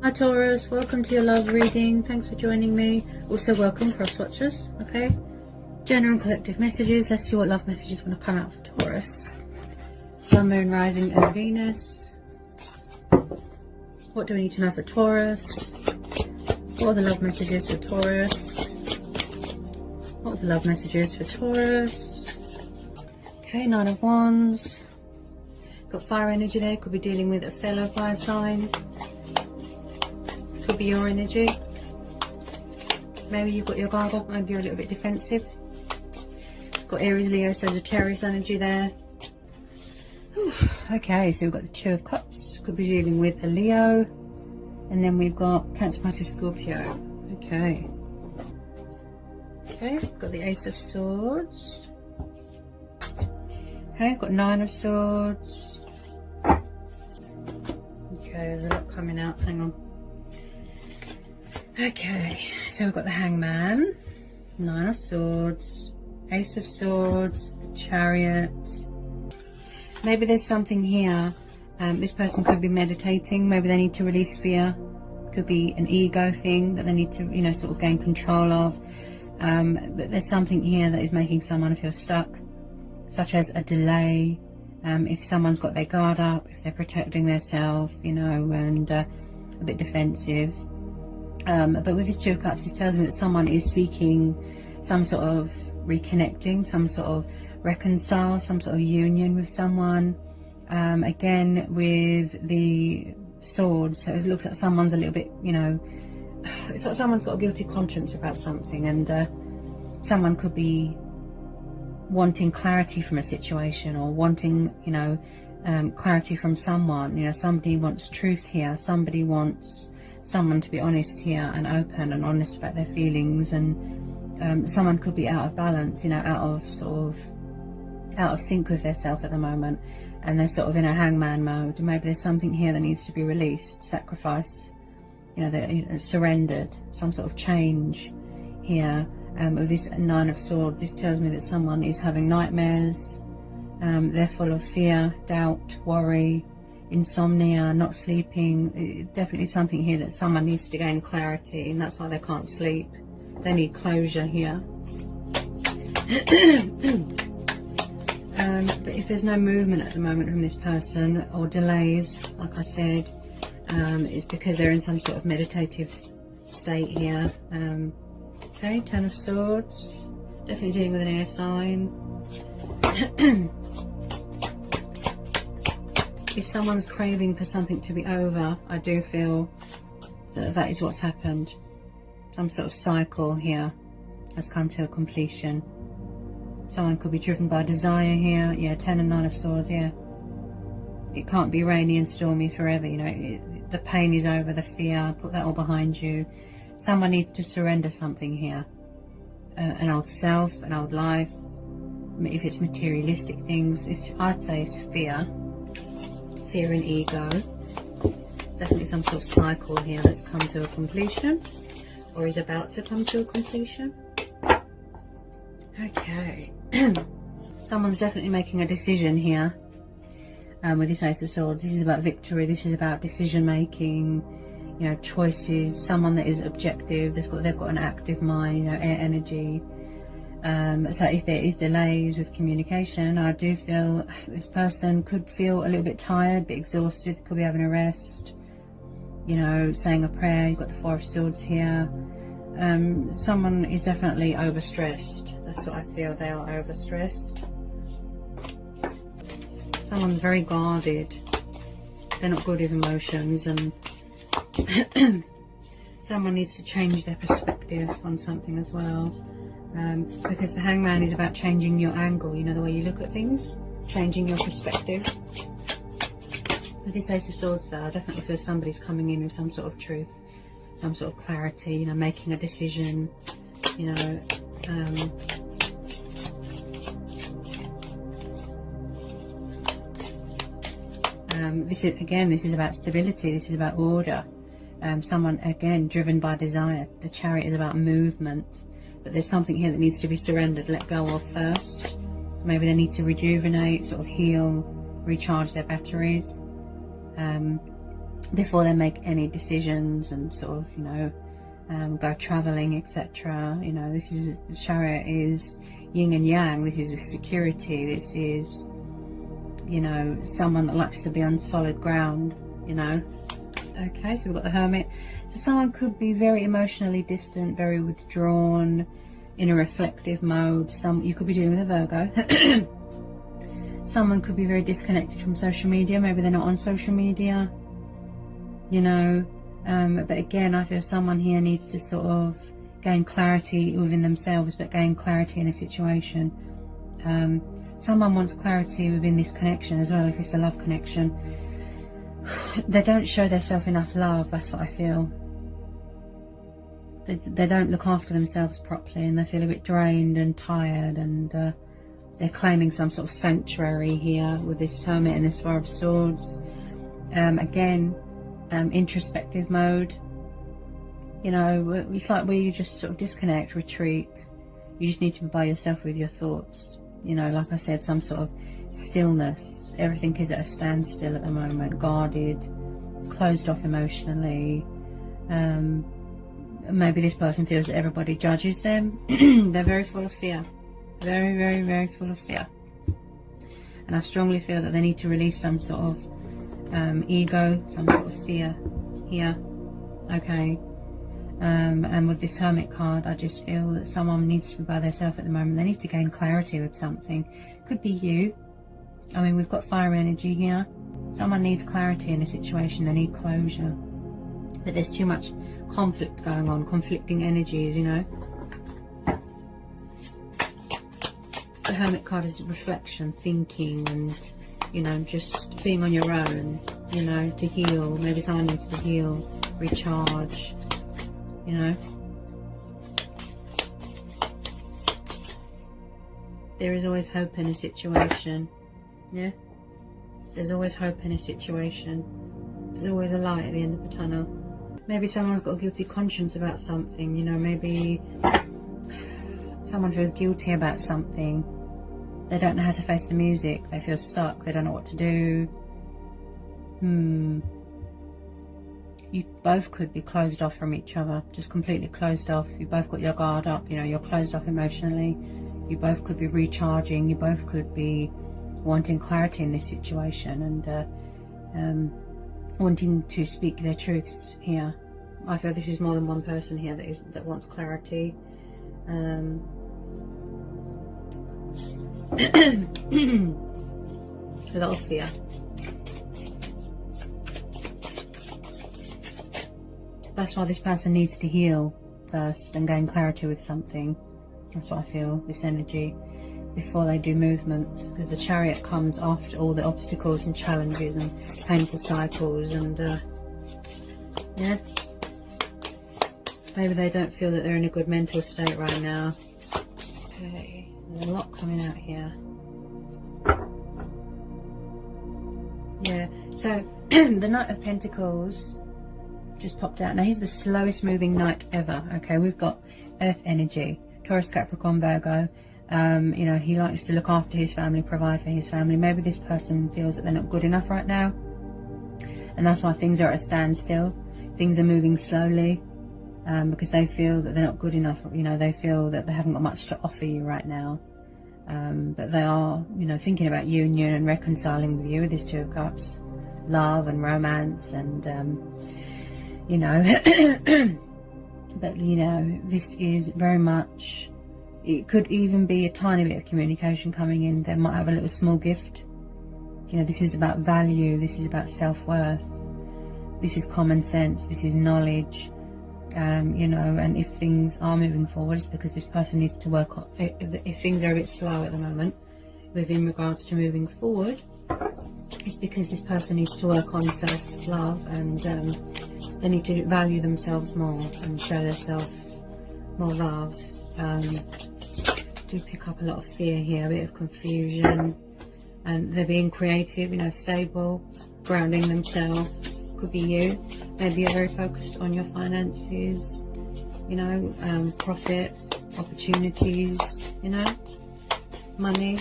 Hi Taurus, welcome to your love reading. Thanks for joining me. Also welcome cross watchers. Okay, general and collective messages. Let's see what love messages want to come out for Taurus. Sun, Moon, Rising and Venus. What do we need to know for Taurus? What are the love messages for Taurus? What are the love messages for Taurus? Okay, Nine of Wands. Got fire energy there. Could be dealing with a fellow fire sign. Could be your energy. Maybe you've got your guard up. Maybe you're a little bit defensive. Got Aries, Leo, Sagittarius energy there. Whew. Okay, so we've got the Two of Cups. Could be dealing with a Leo. And then we've got Cancer, Pisces, Scorpio. Okay. Okay, got the Ace of Swords. Okay, I've got Nine of Swords. Okay, there's a lot coming out. Hang on. Okay, so we've got the Hangman, Nine of Swords, Ace of Swords, the Chariot. Maybe there's something here. This person could be meditating. Maybe they need to release fear. Could be an ego thing that they need to, you know, sort of gain control of. But there's something here that is making someone feel stuck, such as a delay. If someone's got their guard up, if they're protecting themselves, you know, and a bit defensive. But with this Two of Cups, it tells me that someone is seeking some sort of reconnecting, some sort of reconcile, some sort of union with someone. Again, with the Swords, so it looks like someone's a little bit, you know, it's like someone's got a guilty conscience about something, and someone could be wanting clarity from a situation, or wanting, you know, clarity from someone. You know, somebody wants truth here. Somebody wants someone to be honest here and open and honest about their feelings, and someone could be out of balance, you know, out of sync with their self at the moment, and they're sort of in a hangman mode. Maybe there's something here that needs to be released, sacrifice, you know, they're surrendered, some sort of change here. With this Nine of Swords, this tells me that someone is having nightmares. They're full of fear, doubt, worry, insomnia, not sleeping. Definitely something here that someone needs to gain clarity, and that's why they can't sleep. They need closure here. But if there's no movement at the moment from this person, or delays, like I said, it's because they're in some sort of meditative state here. Okay, Ten of Swords, definitely dealing with an air sign. If someone's craving for something to be over, I do feel that that is what's happened. Some sort of cycle here has come to a completion. Someone could be driven by desire here. Yeah, Ten and Nine of Swords, yeah. It can't be rainy and stormy forever, you know. The pain is over, the fear, put that all behind you. Someone needs to surrender something here. An old self, an old life. If it's materialistic things, I'd say it's fear. Fear and ego. Definitely some sort of cycle here that's come to a completion, or is about to come to a completion. Okay. Someone's definitely making a decision here. With this Ace of Swords, this is about victory. This is about decision making, you know, choices. Someone that is objective. They've got an active mind, you know, air energy. So if there is delays with communication, I do feel this person could feel a little bit tired, a bit exhausted, could be having a rest, you know, saying a prayer. You've got the Four of Swords here. Someone is definitely overstressed. That's what I feel, they are overstressed. Someone's very guarded. They're not good with emotions, and someone needs to change their perspective on something as well. Because the Hangman is about changing your angle, you know, the way you look at things, changing your perspective. With this Ace of Swords though, I definitely feel somebody's coming in with some sort of truth, some sort of clarity, you know, making a decision, you know. This is about stability, this is about order. Someone, again, driven by desire. The Chariot is about movement. But there's something here that needs to be surrendered, let go of first. Maybe they need to rejuvenate, sort of heal, recharge their batteries. before they make any decisions and sort of, you know, go traveling, etc. You know, this is, the Chariot is yin and yang. This is a security. This is, you know, someone that likes to be on solid ground, you know. Okay, so we've got the Hermit. So someone could be very emotionally distant, very withdrawn, in a reflective mode. You could be dealing with a Virgo. Someone could be very disconnected from social media. Maybe they're not on social media, you know. But again, I feel someone here needs to sort of gain clarity within themselves, but gain clarity in a situation. Someone wants clarity within this connection as well, if it's a love connection. They don't show themselves enough love, that's what I feel. They don't look after themselves properly, and they feel a bit drained and tired, and they're claiming some sort of sanctuary here with this Hermit and this Four of Swords. Again, introspective mode. You know, it's like where you just sort of disconnect, retreat. You just need to be by yourself with your thoughts. You know, like I said, some sort of stillness. Everything is at a standstill at the moment, guarded, closed off emotionally. Maybe this person feels that everybody judges them. They're very full of fear. Very, very, very full of fear. And I strongly feel that they need to release some sort of ego, some sort of fear here. Okay. And with this Hermit card, I just feel that someone needs to be by themselves at the moment. They need to gain clarity with something. Could be you. I mean, we've got fire energy here. Someone needs clarity in a situation. They need closure. But there's too much conflict going on, conflicting energies, you know. The Hermit card is reflection, thinking, and, you know, just being on your own, you know, to heal. Maybe someone needs to heal, recharge, you know. There is always hope in a situation. Yeah, there's always hope in a situation. There's always a light at the end of the tunnel. Maybe someone's got a guilty conscience about something, you know. Maybe someone feels guilty about something. They don't know how to face the music. They feel stuck. They don't know what to do. You both could be closed off from each other, just completely closed off. You both got your guard up, you know, you're closed off emotionally. You both could be recharging. You both could be wanting clarity in this situation, and wanting to speak their truths here. I feel this is more than one person here that wants clarity. A lot of fear. That's why this person needs to heal first and gain clarity with something. That's what I feel, this energy, before they do movement. Because the Chariot comes after all the obstacles and challenges and painful cycles, and yeah. Maybe they don't feel that they're in a good mental state right now. Okay, there's a lot coming out here. Yeah, so the Knight of Pentacles just popped out. Now he's the slowest moving knight ever. Okay, we've got Earth energy, Taurus, Capricorn, Virgo. You know, he likes to look after his family, provide for his family. Maybe this person feels that they're not good enough right now, and that's why things are at a standstill. Things are moving slowly, because they feel that they're not good enough. You know, they feel that they haven't got much to offer you right now. But they are, you know, thinking about union and reconciling with you with this Two of Cups, love and romance, and you know. But you know, this is very much, it could even be a tiny bit of communication coming in. They might have a little small gift. You know, this is about value, this is about self-worth, this is common sense, this is knowledge. You know, and if things are moving forward, it's because this person needs to work on, if things are a bit slow at the moment within regards to moving forward, it's because this person needs to work on self-love, and they need to value themselves more and show themselves more love. Do pick up a lot of fear here, a bit of confusion, and they're being creative, you know, stable, grounding themselves. Could be you. Maybe you're very focused on your finances, you know, profit, opportunities, you know, money.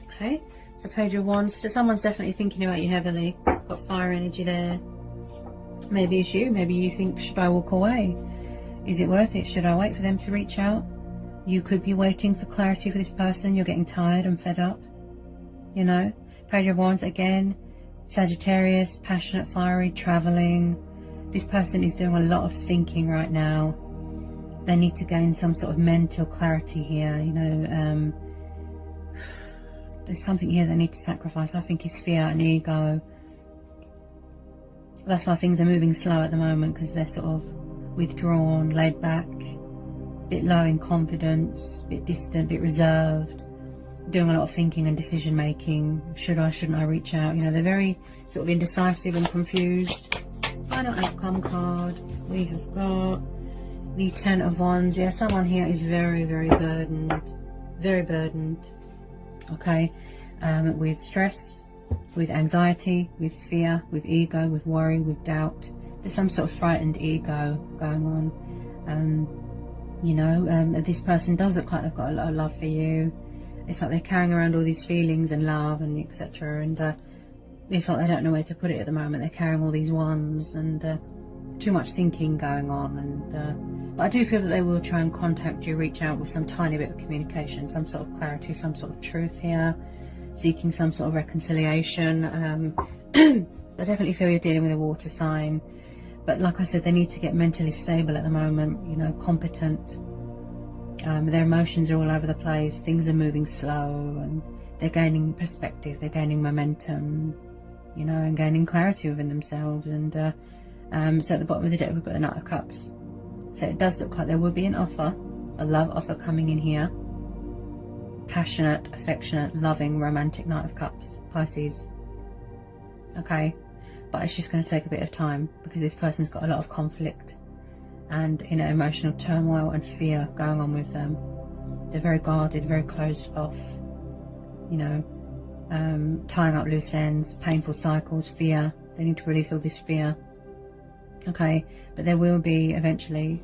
Okay, so Page of Wands. So someone's definitely thinking about you heavily. got fire energy there. Maybe it's you. Maybe you think, should I walk away? Is it worth it? Should I wait for them to reach out? You could be waiting for clarity for this person. You're getting tired and fed up. You know, Page of Wands again. Sagittarius, passionate, fiery, traveling. This person is doing a lot of thinking right now. They need to gain some sort of mental clarity here. You know, there's something here they need to sacrifice. I think it's fear and ego. That's why things are moving slow at the moment, because they're sort of withdrawn, laid back, a bit low in confidence, a bit distant, a bit reserved, doing a lot of thinking and decision making. Should I, shouldn't I reach out? You know, they're very sort of indecisive and confused. Final outcome card. We have got the Ten of Wands. Yeah, someone here is very, very burdened. Very burdened. Okay. With stress, with anxiety, with fear, with ego, with worry, with doubt. There's some sort of frightened ego going on. You know, this person does look like they've got a lot of love for you. It's like they're carrying around all these feelings and love and etc. And it's like they don't know where to put it at the moment. They're carrying all these wands and too much thinking going on. And but I do feel that they will try and contact you, reach out with some tiny bit of communication, some sort of clarity, some sort of truth here, seeking some sort of reconciliation. I definitely feel you're dealing with a water sign. But like I said, they need to get mentally stable at the moment, you know, competent. Their emotions are all over the place. Things are moving slow and they're gaining perspective. They're gaining momentum, you know, and gaining clarity within themselves. And so at the bottom of the deck, we've got the Knight of Cups. So it does look like there will be an offer, a love offer coming in here. Passionate, affectionate, loving, romantic Knight of Cups, Pisces. Okay. But it's just going to take a bit of time because this person's got a lot of conflict and, you know, emotional turmoil and fear going on with them. They're very guarded, very closed off, you know, tying up loose ends, painful cycles, fear. They need to release all this fear. Okay, but there will be eventually,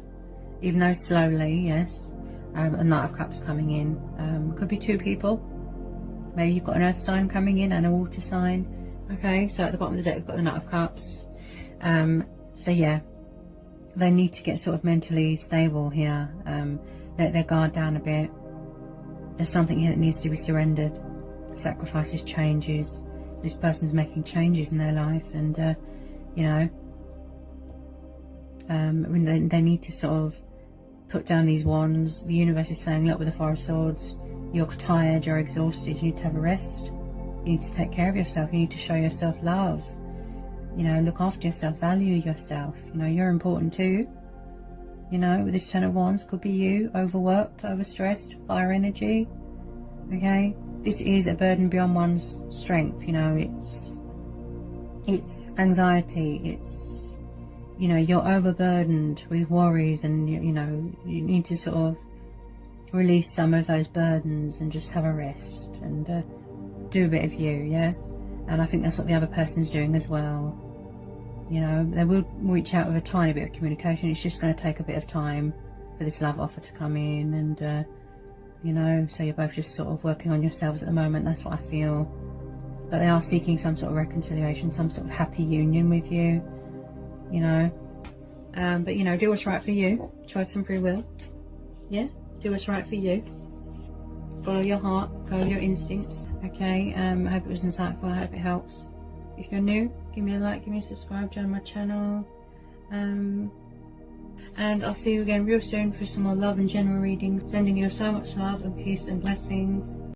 even though slowly, yes, a Knight of Cups coming in. Could be two people. Maybe you've got an earth sign coming in and a water sign. Okay, so at the bottom of the deck we've got the Knight of Cups. So yeah, they need to get sort of mentally stable here. Let their guard down a bit. There's something here that needs to be surrendered. Sacrifices, changes. This person's making changes in their life, and you know, when they need to sort of put down these wands. The universe is saying, look, with the Four of Swords, you're tired, you're exhausted, you need to have a rest. You need to take care of yourself. You need to show yourself love. You know, look after yourself, value yourself. You know, you're important too. You know, with this Ten of Wands, could be you, overworked, overstressed, fire energy. Okay, this is a burden beyond one's strength. You know, it's anxiety. It's, you know, you're overburdened with worries, and you know, you need to sort of release some of those burdens and just have a rest and do a bit of you, yeah. And I think that's what the other person's doing as well. You know, they will reach out with a tiny bit of communication. It's just going to take a bit of time for this love offer to come in, and you know, so you're both just sort of working on yourselves at the moment. That's what I feel. But they are seeking some sort of reconciliation, some sort of happy union with you. You know, but you know, do what's right for you. Choice and free will. Yeah, do what's right for you. Follow your heart, follow your instincts. Okay, I hope it was insightful. I hope it helps. If you're new, give me a like, give me a subscribe, join my channel. And I'll see you again real soon for some more love and general readings. Sending you so much love and peace and blessings.